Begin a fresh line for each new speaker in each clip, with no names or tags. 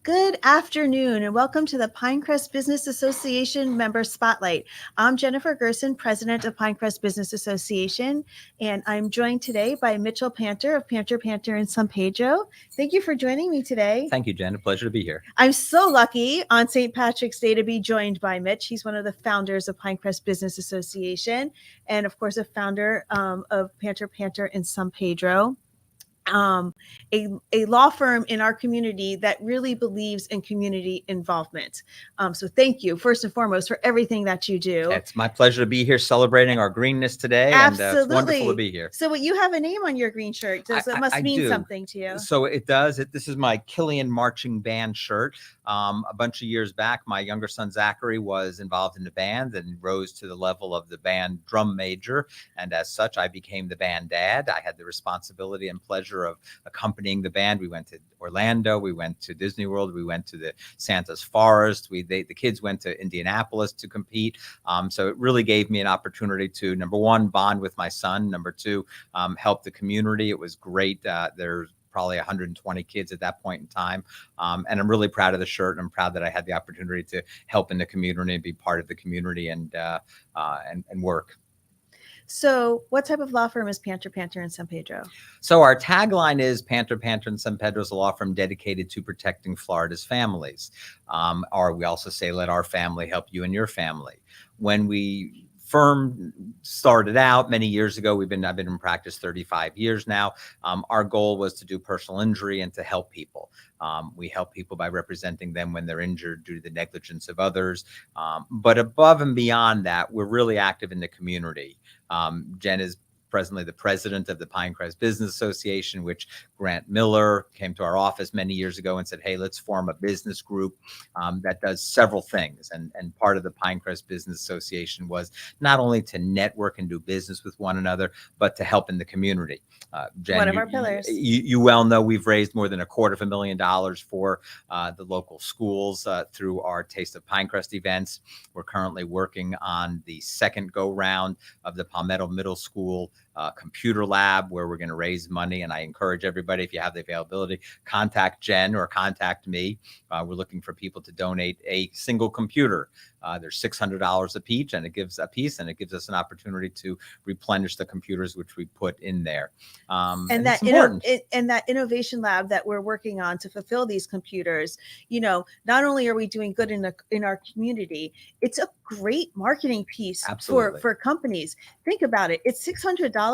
Good afternoon and welcome to the Pinecrest Business Association Member Spotlight. I'm Jennifer Gerson, President of Pinecrest Business Association, and I'm joined today by Mitch Panter of Panther in San Pedro. Thank you for joining me today.
Thank you, Jen. A pleasure to be here.
I'm so lucky on St. Patrick's Day to be joined by Mitch. He's one of the founders of Pinecrest Business Association and, of course, a founder of Panther in San Pedro. A law firm in our community that really believes in community involvement. So thank you, first and foremost, for everything that you do.
It's my pleasure to be here celebrating our greenness today.
Absolutely.
And it's wonderful to be here.
So you have a name on your green shirt. It must mean something to you.
So it does. This is my Killian Marching Band shirt. A bunch of years back, my younger son, Zachary, was involved in the band and rose to the level of the band drum major. And as such, I became the band dad. I had the responsibility and pleasure of accompanying the band. We went to Orlando, we went to Disney World, we went to the Santa's Forest. The kids went to Indianapolis to compete. So it really gave me an opportunity to, number one, bond with my son. Number two, help the community. It was great. There's probably 120 kids at that point in time. And I'm really proud of the shirt. And I'm proud that I had the opportunity to help in the community and be part of the community and work.
So what type of law firm is Panther in San Pedro?
So our tagline is Panther in San Pedro is a law firm dedicated to protecting Florida's families. Or we also say, let our family help you and your family. When we firm started out many years ago, I've been in practice 35 years now. Our goal was to do personal injury and to help people. We help people by representing them when they're injured due to the negligence of others. But above and beyond that, we're really active in the community. Jen is presently the president of the Pinecrest Business Association, which Grant Miller came to our office many years ago and said, hey, let's form a business group that does several things. And part of the Pinecrest Business Association was not only to network and do business with one another, but to help in the community. Jen,
one of our pillars.
You well know we've raised more than $250,000 for the local schools through our Taste of Pinecrest events. We're currently working on the second go round of the Palmetto Middle School computer lab, where we're going to raise money. And I encourage everybody, if you have the availability, contact Jen or contact me. We're looking for people to donate a single computer. There's $600 a piece, and it gives us an opportunity to replenish the computers which we put in there.
And that innovation lab that we're working on to fulfill these computers, not only are we doing good in our community, it's a great marketing piece for companies. Think about it. It's $600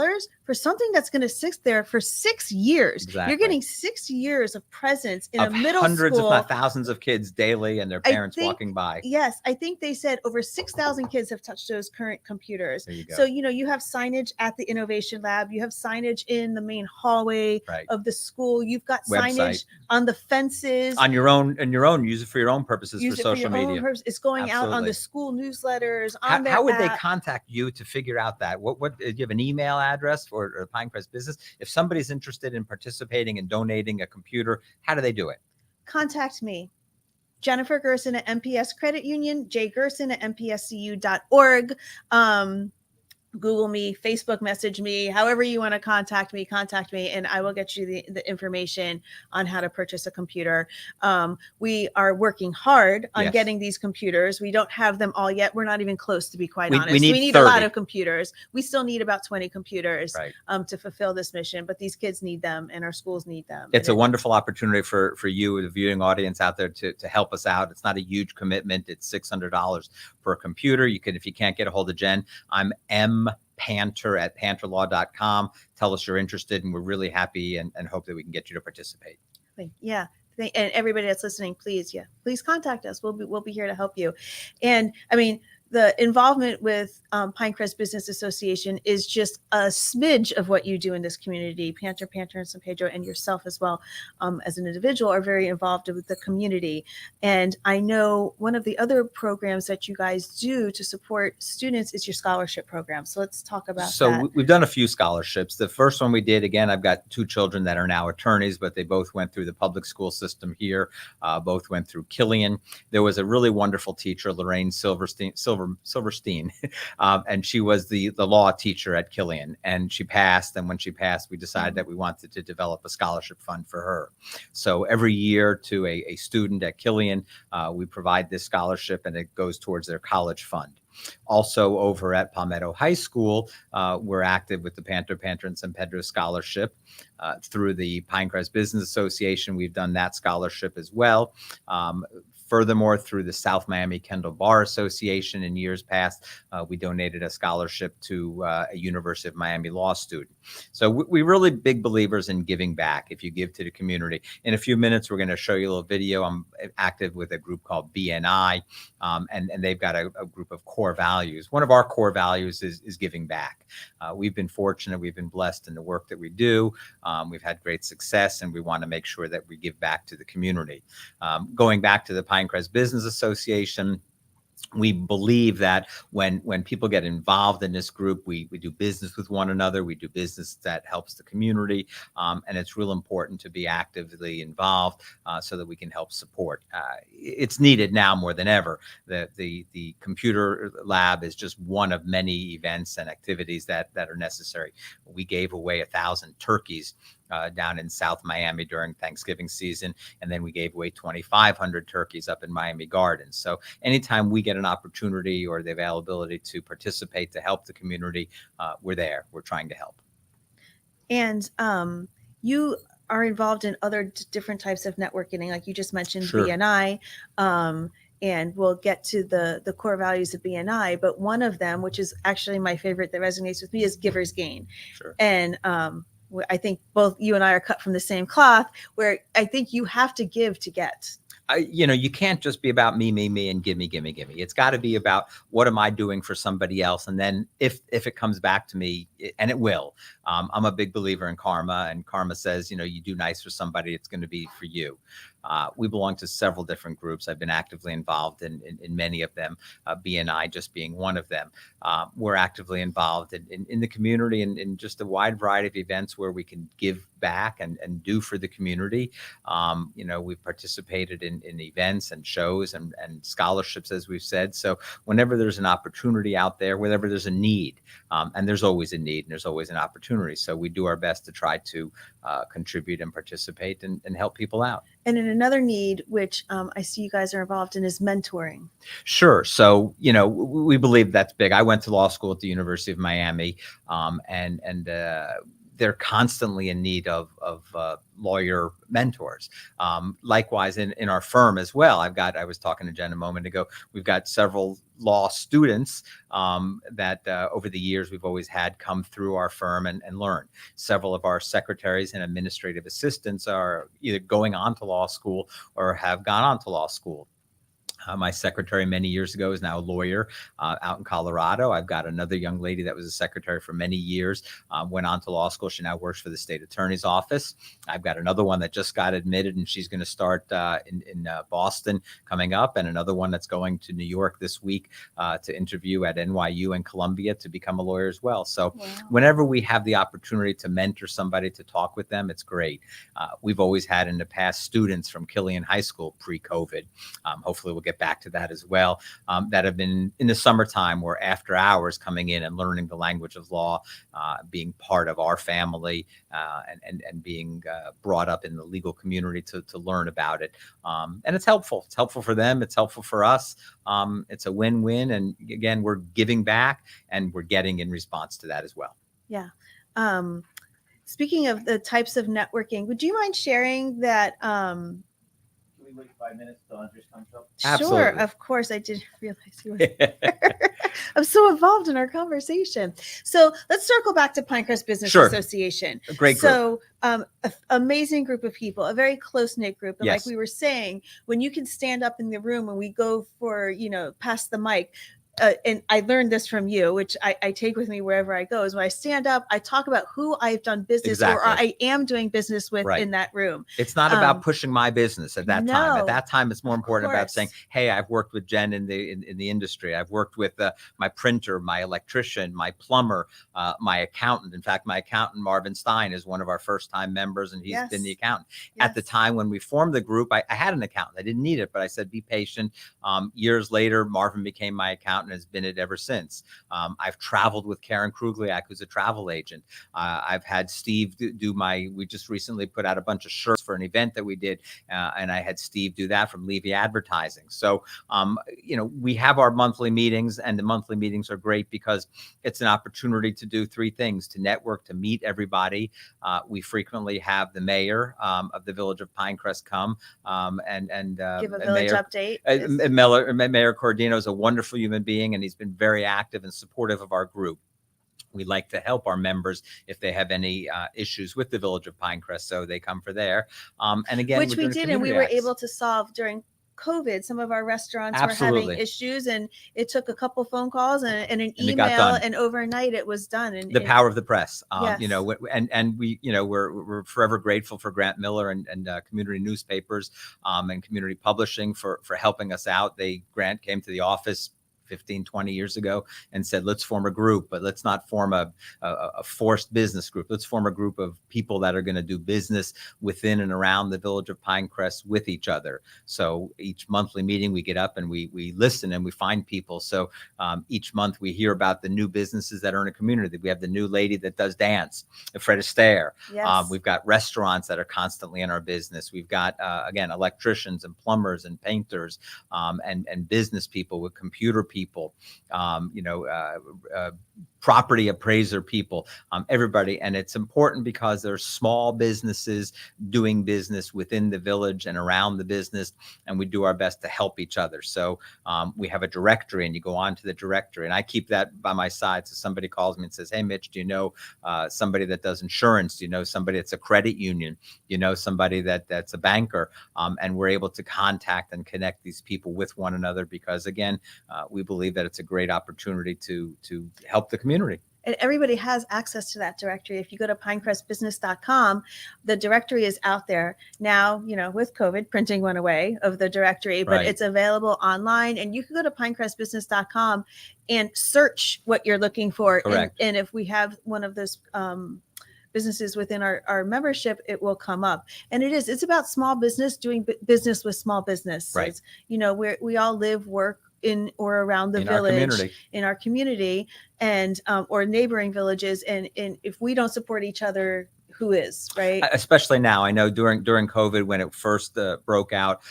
for something that's going to sit there for 6 years.
Exactly.
You're getting 6 years of presence in a middle
hundreds,
school.
If not thousands of kids daily and their parents walking by.
Yes, I think they said over 6,000 kids have touched those current computers.
There you go.
So, you have signage at the innovation lab. You have signage in the main hallway of the school. You've got signage on the fences.
On your own, use it for your own purposes for social media.
It's going out on the school newsletters.
How would they contact you to figure out that? What do you have an email address for Pinecrest Business? If somebody's interested in participating and donating a computer, how do they do it?
Contact me. Jennifer Gerson at MPS Credit Union, jgerson at mpscu.org. Google me, Facebook message me, however you want to contact me, and I will get you the information on how to purchase a computer. We are working hard on getting these computers. We don't have them all yet. We're not even close, to be quite honest. We need a lot of computers. We still need about 20 computers to fulfill this mission, but these kids need them and our schools need them.
It's a wonderful opportunity for you, the viewing audience out there, to help us out. It's not a huge commitment. It's $600 for a computer. If you can't get a hold of Jen, I'm Panther at pantherlaw.com. Tell us you're interested, and we're really happy and hope that we can get you to participate.
Yeah. And everybody that's listening, please contact us. We'll be here to help you. And the involvement with Pinecrest Business Association is just a smidge of what you do in this community. Panther in San Pedro, and yourself as well as an individual are very involved with the community. And I know one of the other programs that you guys do to support students is your scholarship program. So let's talk about that.
So we've done a few scholarships. The first one we did, again, I've got 2 children that are now attorneys, but they both went through the public school system here. Both went through Killian. There was a really wonderful teacher, Lorraine Silverstein Silverstein, and she was the law teacher at Killian, and she passed. And when she passed, we decided that we wanted to develop a scholarship fund for her. So every year to a student at Killian, we provide this scholarship, and it goes towards their college fund. Also over at Palmetto High School, we're active with the Panther, and San Pedro Scholarship. Through the Pinecrest Business Association, we've done that scholarship as well. Furthermore, through the South Miami Kendall Bar Association in years past, we donated a scholarship to a University of Miami law student. So we're really big believers in giving back. If you give to the community, in a few minutes, we're going to show you a little video. I'm active with a group called BNI, and they've got a group of core values. One of our core values is giving back. We've been fortunate. We've been blessed in the work that we do. We've had great success, and we want to make sure that we give back to the community. Going back to the Pinecrest Business Association, we believe that when people get involved in this group, we do business with one another. We do business that helps the community, and it's real important to be actively involved so that we can help support. It's needed now more than ever. The computer lab is just one of many events and activities that are necessary. We gave away 1,000 turkeys down in South Miami during Thanksgiving season. And then we gave away 2,500 turkeys up in Miami Gardens. So anytime we get an opportunity or the availability to participate, to help the community, we're there. We're trying to help.
And you are involved in other different types of networking, like you just mentioned,
Sure.
BNI. And we'll get to the core values of BNI, but one of them, which is actually my favorite that resonates with me, is Giver's Gain.
Sure.
And I think both you and I are cut from the same cloth, where I think you have to give to get.
You can't just be about me, and give me. It's got to be about what am I doing for somebody else? And then if it comes back to me, and it will, I'm a big believer in karma, and karma says, you do nice for somebody, it's going to be for you. We belong to several different groups. I've been actively involved in many of them, BNI just being one of them. We're actively involved in the community and in just a wide variety of events where we can give back and do for the community. We've participated in events and shows and scholarships, as we've said. So whenever there's an opportunity out there, whenever there's a need, and there's always a need and there's always an opportunity. So we do our best to try to contribute and participate and help people out.
And in another need, which I see you guys are involved in, is mentoring.
Sure. So, we believe that's big. I went to law school at the University of Miami, and they're constantly in need of lawyer mentors. Likewise, in our firm as well. I was talking to Jen a moment ago. We've got several law students that over the years we've always had come through our firm and learn. Several of our secretaries and administrative assistants are either going on to law school or have gone on to law school. My secretary many years ago is now a lawyer out in Colorado. I've got another young lady that was a secretary for many years, went on to law school. She now works for the state attorney's office. I've got another one that just got admitted, and she's going to start in Boston coming up, and another one that's going to New York this week to interview at NYU and Columbia to become a lawyer as well. So wow. Whenever we have the opportunity to mentor somebody, to talk with them, it's great. We've always had in the past students from Killian High School pre-COVID. Hopefully we'll get back to that as well, that have been in the summertime or after hours coming in and learning the language of law, being part of our family, and being brought up in the legal community to learn about it. And it's helpful. It's helpful for them. It's helpful for us. It's a win-win. And again, we're giving back and we're getting in response to that as well.
Yeah. Speaking of the types of networking, would you mind sharing that?
Wait 5 minutes till Andres comes up?
Absolutely.
Sure, of course. I didn't realize you were I'm so involved in our conversation. So let's circle back to Pinecrest Business
Sure.
Association.
A great group.
So amazing group of people, a very close-knit group. And
Yes.
like we were saying, when you can stand up in the room and we go for, pass the mic, and I learned this from you, which I take with me wherever I go, is when I stand up, I talk about who I've done business or I am doing business with
Right.
in that room.
It's not about pushing my business at that time. At that time, it's more important about saying, hey, I've worked with Jen in the industry. I've worked with my printer, my electrician, my plumber, my accountant. In fact, my accountant, Marvin Stein, is one of our first-time members, and he's been the accountant.
Yes.
At the time when we formed the group, I had an accountant. I didn't need it, but I said, be patient. Years later, Marvin became my accountant. and has been it ever since. I've traveled with Karen Krugliak, who's a travel agent. I've had Steve we just recently put out a bunch of shirts for an event that we did, and I had Steve do that from Levy Advertising. So, we have our monthly meetings, and the monthly meetings are great because it's an opportunity to do three things: to network, to meet everybody. We frequently have the mayor of the village of Pinecrest come and
give a village update.
Mayor Cordino is a wonderful human being, and he's been very active and supportive of our group. We like to help our members if they have any issues with the village of Pinecrest, so they come for there. And again,
which we did, and we were able to solve during COVID. Some of our restaurants were having issues, and it took a couple phone calls and an email, and overnight it was done. And
the power of the press,
yes.
We're forever grateful for Grant Miller and community newspapers and community publishing for helping us out. Grant came to the office 15, 20 years ago and said, let's form a group, but let's not form a forced business group. Let's form a group of people that are going to do business within and around the village of Pinecrest with each other. So each monthly meeting we get up and we listen and we find people. So each month we hear about the new businesses that are in a community. We have the new lady that does dance, Fred Astaire.
Yes.
We've got restaurants that are constantly in our business. We've got, again, electricians and plumbers and painters and business people with computer people, property appraiser people, everybody. And it's important because there's small businesses doing business within the village and around the business, and we do our best to help each other. So we have a directory, and you go on to the directory, and I keep that by my side. So somebody calls me and says, hey, Mitch, do you know somebody that does insurance? Do you know somebody that's a credit union? You know somebody that's a banker? And we're able to contact and connect these people with one another because, again, we believe that it's a great opportunity to help the community.
And everybody has access to that directory. If you go to pinecrestbusiness.com, the directory is out there. Now, with COVID, printing went away of the directory, but
Right.
It's available online. And you can go to pinecrestbusiness.com and search what you're looking for.
Correct.
And if we have one of those businesses within our membership, it will come up. And it's about small business, doing business with small business.
Right.
We all live, work in or around the village, in our community, and or neighboring villages. And if we don't support each other, who is, right?
Especially now. I know during COVID, when it first broke out,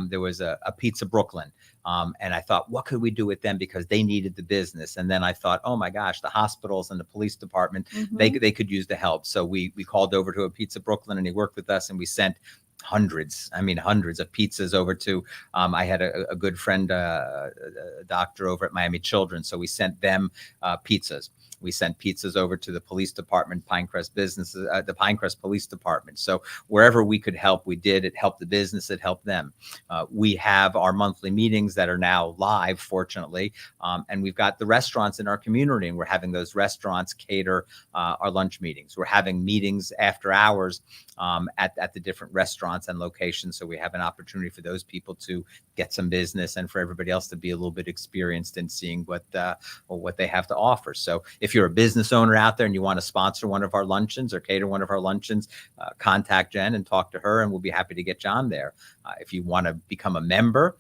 there was a Pizza Brooklyn. And I thought, what could we do with them? Because they needed the business. And then I thought, oh my gosh, the hospitals and the police department, they could use the help. So we called over to a Pizza Brooklyn, and he worked with us, and we sent hundreds of pizzas over to, I had a good friend, a doctor over at Miami Children's. So we sent them pizzas. We sent pizzas over to the police department, Pinecrest businesses, the Pinecrest Police Department. So wherever we could help, we did. It helped the business. It helped them. We have our monthly meetings that are now live, fortunately. And we've got the restaurants in our community, and we're having those restaurants cater our lunch meetings. We're having meetings after hours at the different restaurants and locations. So we have an opportunity for those people to get some business, and for everybody else to be a little bit experienced in seeing what they have to offer. So if you're a business owner out there and you want to sponsor one of our luncheons or cater one of our luncheons, contact Jen and talk to her, and we'll be happy to get you on there. If you want to become a member,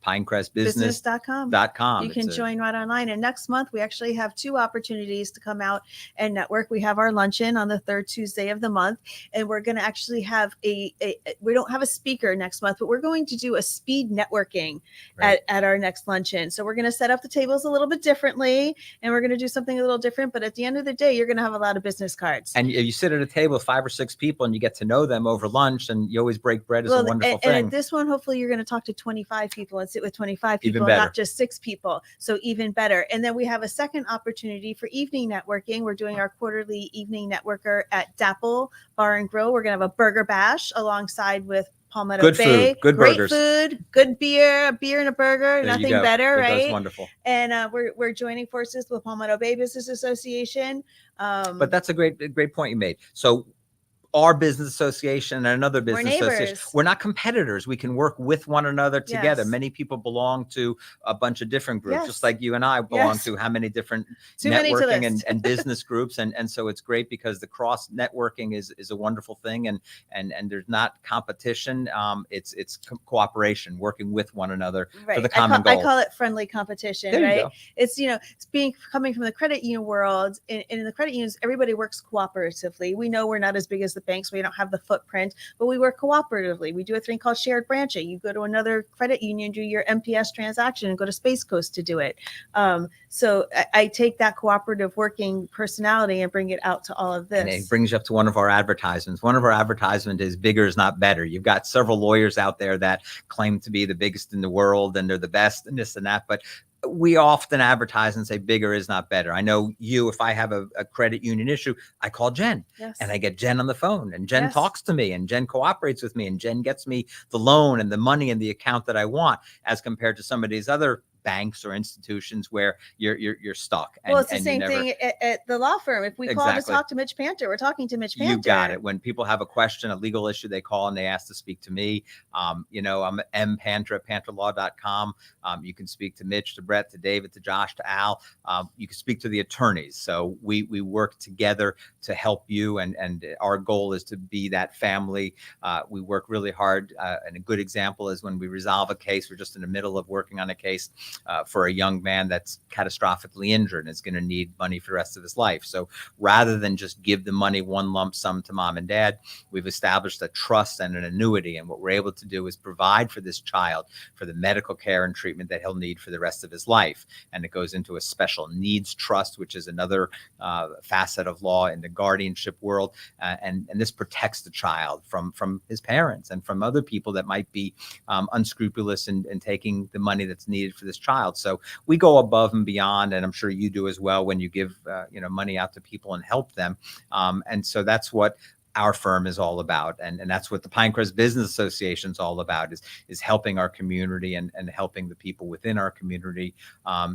pinecrestbusiness.com.
You can join right online. And next month, we actually have 2 opportunities to come out and network. We have our luncheon on the 3rd Tuesday of the month, and we're going to actually have we don't have a speaker next month, but we're going to do a speed networking at our next luncheon. So we're going to set up the tables a little bit differently, and we're going to do something a little different. But at the end of the day, you're going to have a lot of business cards.
And you sit at a table with 5 or 6 people, and you get to know them over lunch, and you always break bread. Is a wonderful thing.
And at this one, hopefully you're going to talk to 25 people and sit with 25 people, not just 6 people. So even better. And then we have a second opportunity for evening networking. We're doing our quarterly evening networker at Dapple Bar and Grill. We're going to have a burger bash alongside with Palmetto
Good
Bay.
Food, good
Great
burgers.
Food, good beer, a beer and a burger,
There
nothing better, right?
That's wonderful.
And we're joining forces with Palmetto Bay Business Association.
But that's a great point you made. So our business association and another business association.
neighbors.
We're not competitors. We can work with one another together.
Yes.
Many people belong to a bunch of different groups,
Yes.
just like you and I belong
Yes.
to how many different
Too many to
networking
list.
and business groups. And so it's great because the cross networking is a wonderful thing. And there's not competition. It's cooperation, working with one another for the common goal.
I call it friendly competition,
There you
right?
go.
It's, it's coming from the credit union world. In the credit unions, everybody works cooperatively. We know we're not as big as the banks. We don't have the footprint, but we work cooperatively. We do a thing called shared branching. You go to another credit union, do your MPS transaction, and go to Space Coast to do it. So I take that cooperative working personality and bring it out to all of this.
And it brings you up to one of our advertisements. One of our advertisements is bigger is not better. You've got several lawyers out there that claim to be the biggest in the world and they're the best and this and that, but we often advertise and say bigger is not better. I know if I have a credit union issue, I call Jen.
Yes.
And I get Jen on the phone, and Jen
Yes.
talks to me, and Jen cooperates with me, and Jen gets me the loan and the money and the account that I want, as compared to some of these other banks or institutions where you're stuck.
Well, it's the same thing at the law firm. If we call to talk to Mitch Panter, we're talking to Mitch Panter.
You got it. When people have a question, a legal issue, they call and they ask to speak to me. I'm mpanter at pantherlaw.com. You can speak to Mitch, to Brett, to David, to Josh, to Al. You can speak to the attorneys. So we work together to help you. And our goal is to be that family. We work really hard. And a good example is when we resolve a case, we're just in the middle of working on a case for a young man that's catastrophically injured and is going to need money for the rest of his life. So rather than just give the money one lump sum to mom and dad, we've established a trust and an annuity. And what we're able to do is provide for this child for the medical care and treatment that he'll need for the rest of his life. And it goes into a special needs trust, which is another facet of law in the guardianship world. And this protects the child from his parents and from other people that might be unscrupulous in taking the money that's needed for this child. So we go above and beyond, and I'm sure you do as well when you give money out to people and help them. And so that's what our firm is all about. And that's what the Pinecrest Business Association is all about, is helping our community and helping the people within our community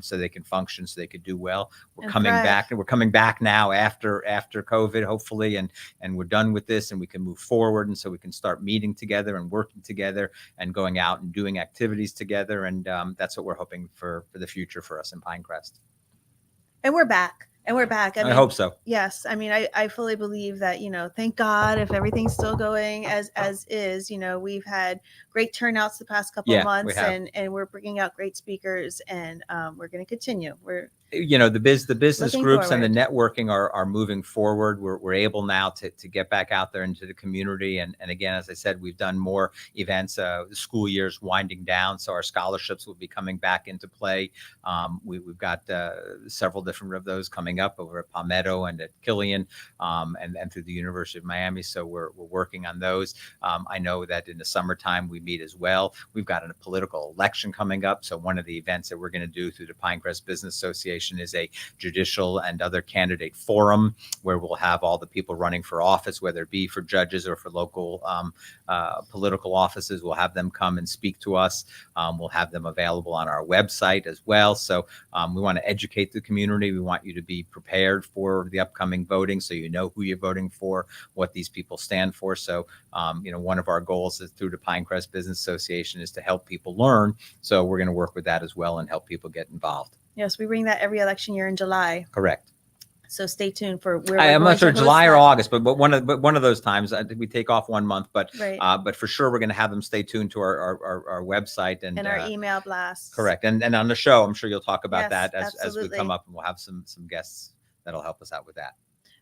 so they can function, so they could do well. We're coming back, and we're coming back now after COVID, hopefully, and we're done with this and we can move forward. And so we can start meeting together and working together and going out and doing activities together. And that's what we're hoping for the future for us in Pinecrest.
And we're back. And we're back.
I hope so.
Yes. I mean, I fully believe that, thank God, if everything's still going as is, we've had great turnouts the past couple of months, and we're bringing out great speakers, and we're going to continue. The
business groups and the networking are moving forward. We're able now to get back out there into the community. And again, as I said, we've done more events. The school year's winding down, so our scholarships will be coming back into play. We've got several different of those coming up over at Palmetto and at Killian and through the University of Miami. So we're working on those. I know that in the summertime we meet as well. We've got a political election coming up. So one of the events that we're going to do through the Pinecrest Business Association is a judicial and other candidate forum where we'll have all the people running for office, whether it be for judges or for local political offices. We'll have them come and speak to us. We'll have them available on our website as well. So we want to educate the community. We want you to be prepared for the upcoming voting so you know who you're voting for, what these people stand for. So, one of our goals is through the Pinecrest Business Association is to help people learn. So we're going to work with that as well and help people get involved.
Yes, we bring that every election year in July.
Correct.
So stay tuned for where
I'm not sure July or August, but one of those times we take off 1 month. But but for sure we're going to have them stay tuned to our website and
our email blasts.
Correct. And on the show, I'm sure you'll talk about that as we come up, and we'll have some guests that'll help us out with that.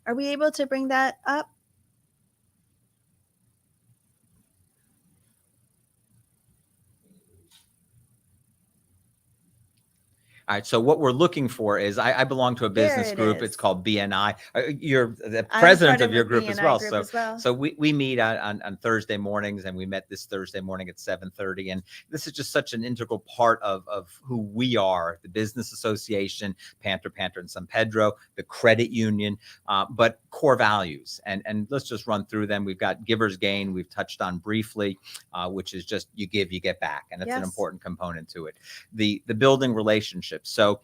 Are we able to bring that up?
All right. So what we're looking for is I belong to a business group. It's called BNI. You're the president of your group as well. So we meet on Thursday mornings, and we met this Thursday morning at 7:30. And this is just such an integral part of who we are, the business association, Panther, and San Pedro, the credit union, but core values. And let's just run through them. We've got giver's gain. We've touched on briefly, which is just you give, you get back. And that's an important component to it. The building relationships. So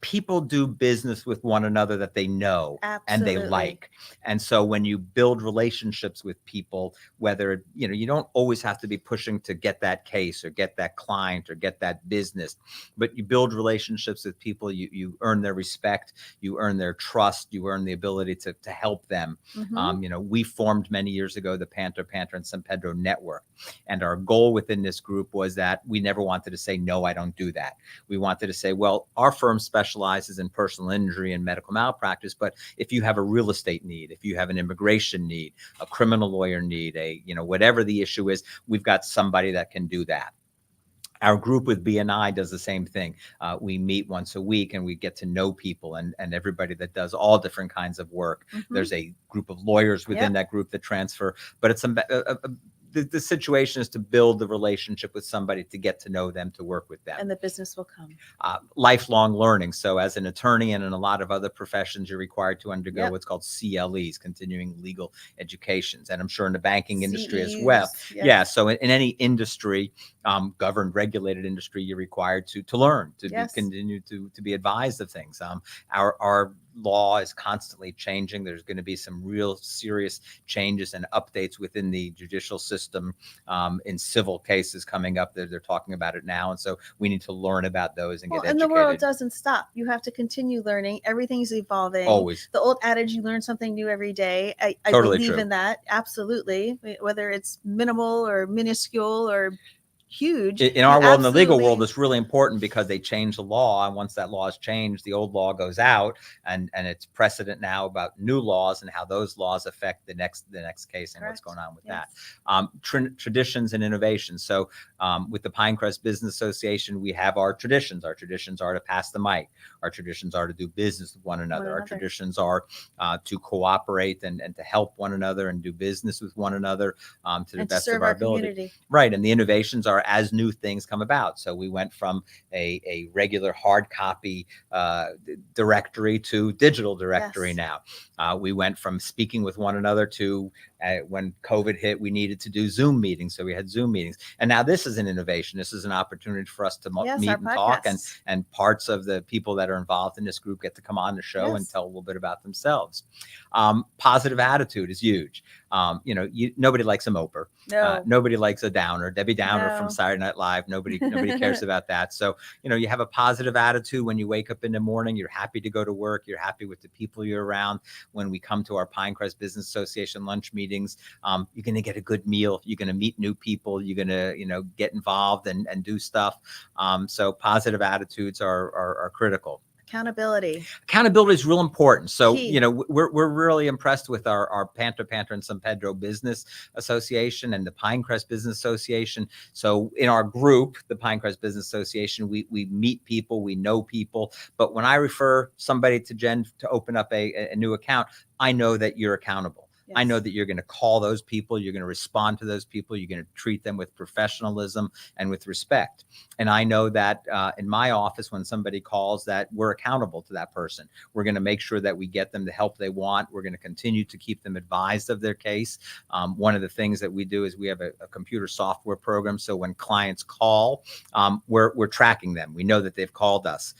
people do business with one another that they know and they
Absolutely.
like. And so when you build relationships with people, whether, you don't always have to be pushing to get that case or get that client or get that business, but you build relationships with people, you earn their respect, you earn their trust, you earn the ability to help them. We formed many years ago the Panther and San Pedro network. And our goal within this group was that we never wanted to say, no, I don't do that. We wanted to say, well, our firm specializes in personal injury and medical malpractice, but if you have a real estate need, if you have an immigration need, a criminal lawyer need, whatever the issue is, we've got somebody that can do that. Our group with BNI does the same thing. We meet once a week and we get to know people and everybody that does all different kinds of work. There's a group of lawyers within that group that transfer, but it's the situation is to build the relationship with somebody, to get to know them, to work with them.
And the business will come.
Lifelong learning. So as an attorney and in a lot of other professions, you're required to undergo what's called CLEs, continuing legal educations. And I'm sure in the banking industry as well. Yeah. So in any industry, governed, regulated industry, you're required to learn, to continue to be advised of things. Our law is constantly changing. There's going to be some real serious changes and updates within the judicial system in civil cases coming up. They're talking about it now. And so we need to learn about those and get educated.
And the world doesn't stop. You have to continue learning. Everything's evolving.
Always.
The old adage, you learn something new every day. I
Totally
believe
true.
in that. Absolutely. Whether it's minimal or minuscule or huge.
In our world, in the legal world, it's really important because they change the law. And once that law is changed, the old law goes out and it's precedent now about new laws and how those laws affect the next case and what's going on with that. Traditions and innovations. So with the Pinecrest Business Association, we have our traditions. Our traditions are to pass the mic. Our traditions are to do business with one another. Our traditions are to cooperate and to help one another and do business with one another to the best of our ability.
Community.
Right. And the innovations are as new things come about. So we went from a regular hard copy directory to digital directory now. We went from speaking with one another to when COVID hit, we needed to do Zoom meetings. So we had Zoom meetings. And now this is an innovation. This is an opportunity for us to meet and talk. And parts of the people that are involved in this group get to come on the show and tell a little bit about themselves. Positive attitude is huge. Nobody likes a moper.
No.
Nobody likes a downer. Debbie Downer from Saturday Night Live. Nobody cares about that. So, you have a positive attitude when you wake up in the morning. You're happy to go to work. You're happy with the people you're around. When we come to our Pinecrest Business Association lunch meetings, you're going to get a good meal. You're going to meet new people. You're going to, get involved and do stuff. So positive attitudes are critical. Accountability is real important. So, we're really impressed with our Panther and San Pedro Business Association and the Pinecrest Business Association. So in our group, the Pinecrest Business Association, we meet people, we know people. But when I refer somebody to Jen to open up a new account, I know that you're accountable. I know that you're going to call those people. You're going to respond to those people. You're going to treat them with professionalism and with respect. And I know that in my office, when somebody calls, that we're accountable to that person. We're going to make sure that we get them the help they want. We're going to continue to keep them advised of their case. One of the things that we do is we have a computer software program. So when clients call, we're tracking them. We know that they've called us.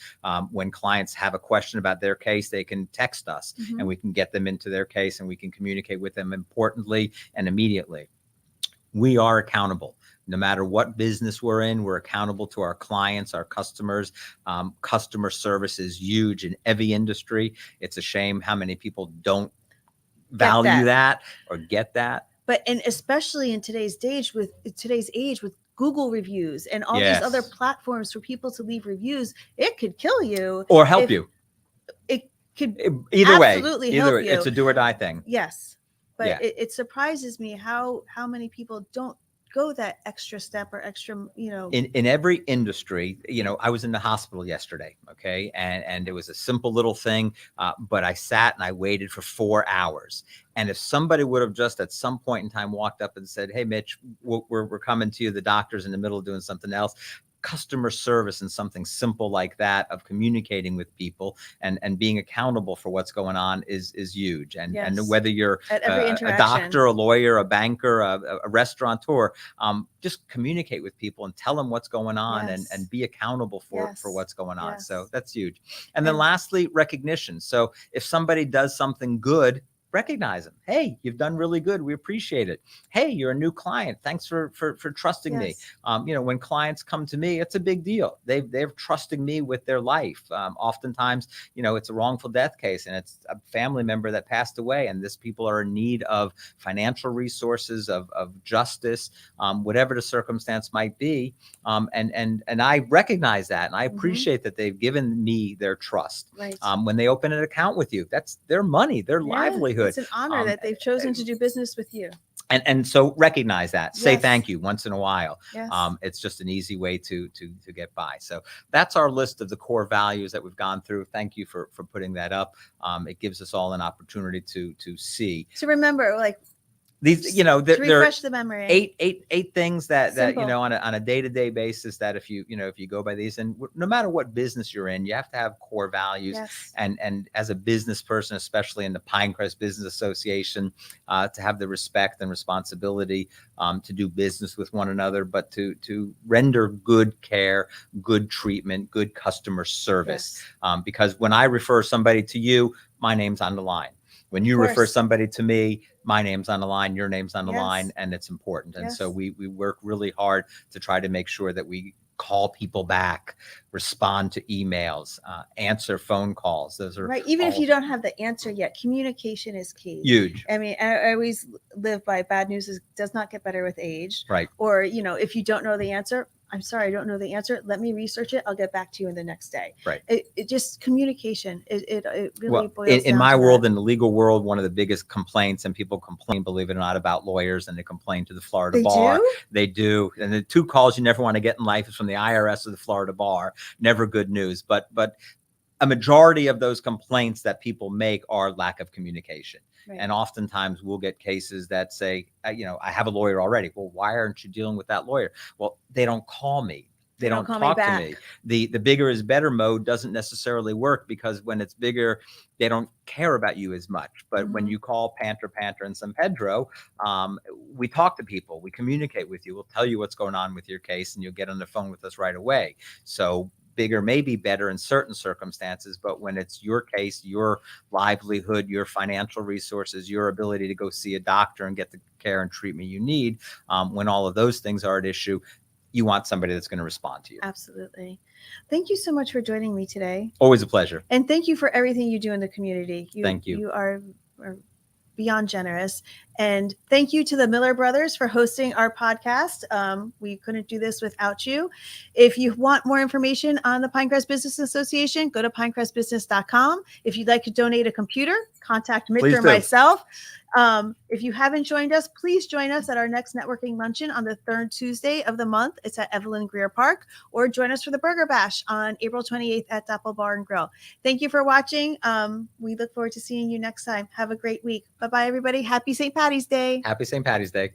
When clients have a question about their case, they can text us and we can get them into their case and we can communicate with them importantly and immediately. We are accountable. No matter what business we're in, we're accountable to our clients, our customers. Customer service is huge in every industry. It's a shame how many people don't value that or get that.
But and especially in today's age with Google reviews and all these other platforms for people to leave reviews, it could kill you
or help you.
It could
either way.
Help you.
It's a do or die thing.
Yes. But it surprises me how many people don't go that extra step or extra,
In every industry, I was in the hospital yesterday, okay? And it was a simple little thing, but I sat and I waited for 4 hours. And if somebody would have just at some point in time walked up and said, hey, Mitch, we're coming to you, the doctor's in the middle of doing something else, customer service and something simple like that of communicating with people and being accountable for what's going on is huge. And whether you're
At every
a
interaction.
doctor, a lawyer, a banker, a restaurateur, just communicate with people and tell them what's going on and be accountable for what's going on. So that's huge. And then lastly, recognition. So if somebody does something good, recognize them. Hey, you've done really good. We appreciate it. Hey, you're a new client. Thanks for trusting me. When clients come to me, it's a big deal. They're trusting me with their life. Oftentimes, it's a wrongful death case and it's a family member that passed away, and this people are in need of financial resources, of justice, whatever the circumstance might be. And I recognize that, and I appreciate that they've given me their trust.
Right.
When they open an account with you, that's their money, their livelihood.
It's an honor that they've chosen to do business with you.
And so recognize that. Say thank you once in a while.
Yes.
It's just an easy way to get by. So that's our list of the core values that we've gone through. Thank you for putting that up. It gives us all an opportunity to see.
So remember, like,
these,
to refresh the memory.
Eight things that
Simple.
on a day-to-day basis that if you go by these, and no matter what business you're in, you have to have core values.
Yes.
And as a business person, especially in the Pinecrest Business Association, to have the respect and responsibility to do business with one another, but to render good care, good treatment, good customer service.
Yes.
Because when I refer somebody to you, my name's on the line. When you refer somebody to me, my name's on the line, your name's on the line, and it's important. And so we work really hard to try to make sure that we call people back, respond to emails, answer phone calls. Those are
right. Even if you don't have the answer yet, communication is key.
Huge.
I mean, I always live by bad news does not get better with age.
Right.
Or, if you don't know the answer, I'm sorry, I don't know the answer. Let me research it. I'll get back to you in the next day.
Right.
It just communication. It really boils down
in my
to
world,
that.
in the legal world, one of the biggest complaints, and people complain, believe it or not, about lawyers, and they complain to the Florida bar. They do. And the two calls you never want to get in life is from the IRS or the Florida bar. Never good news. But a majority of those complaints that people make are lack of communication. Right. And oftentimes we'll get cases that say, I have a lawyer already. Well, why aren't you dealing with that lawyer? Well, they don't call me. They don't talk to me. The bigger is better mode doesn't necessarily work, because when it's bigger, they don't care about you as much. But when you call Panther, and some Pedro, we talk to people, we communicate with you, we'll tell you what's going on with your case, and you'll get on the phone with us right away. So bigger may be better in certain circumstances, but when it's your case, your livelihood, your financial resources, your ability to go see a doctor and get the care and treatment you need, when all of those things are at issue, you want somebody that's going to respond to you.
Absolutely. Thank you so much for joining me today.
Always a pleasure.
And thank you for everything you do in the community.
Thank you.
You are beyond generous. And thank you to the Miller brothers for hosting our podcast. We couldn't do this without you. If you want more information on the Pinecrest Business Association, go to pinecrestbusiness.com. If you'd like to donate a computer, contact Mitch or myself. If you haven't joined us, please join us at our next networking luncheon on the third Tuesday of the month. It's at Evelyn Greer Park, or join us for the Burger Bash on April 28th at Dapple Bar and Grill. Thank you for watching. We look forward to seeing you next time. Have a great week. Bye-bye, everybody. Happy St. Patty's Day.
Happy St. Patty's Day.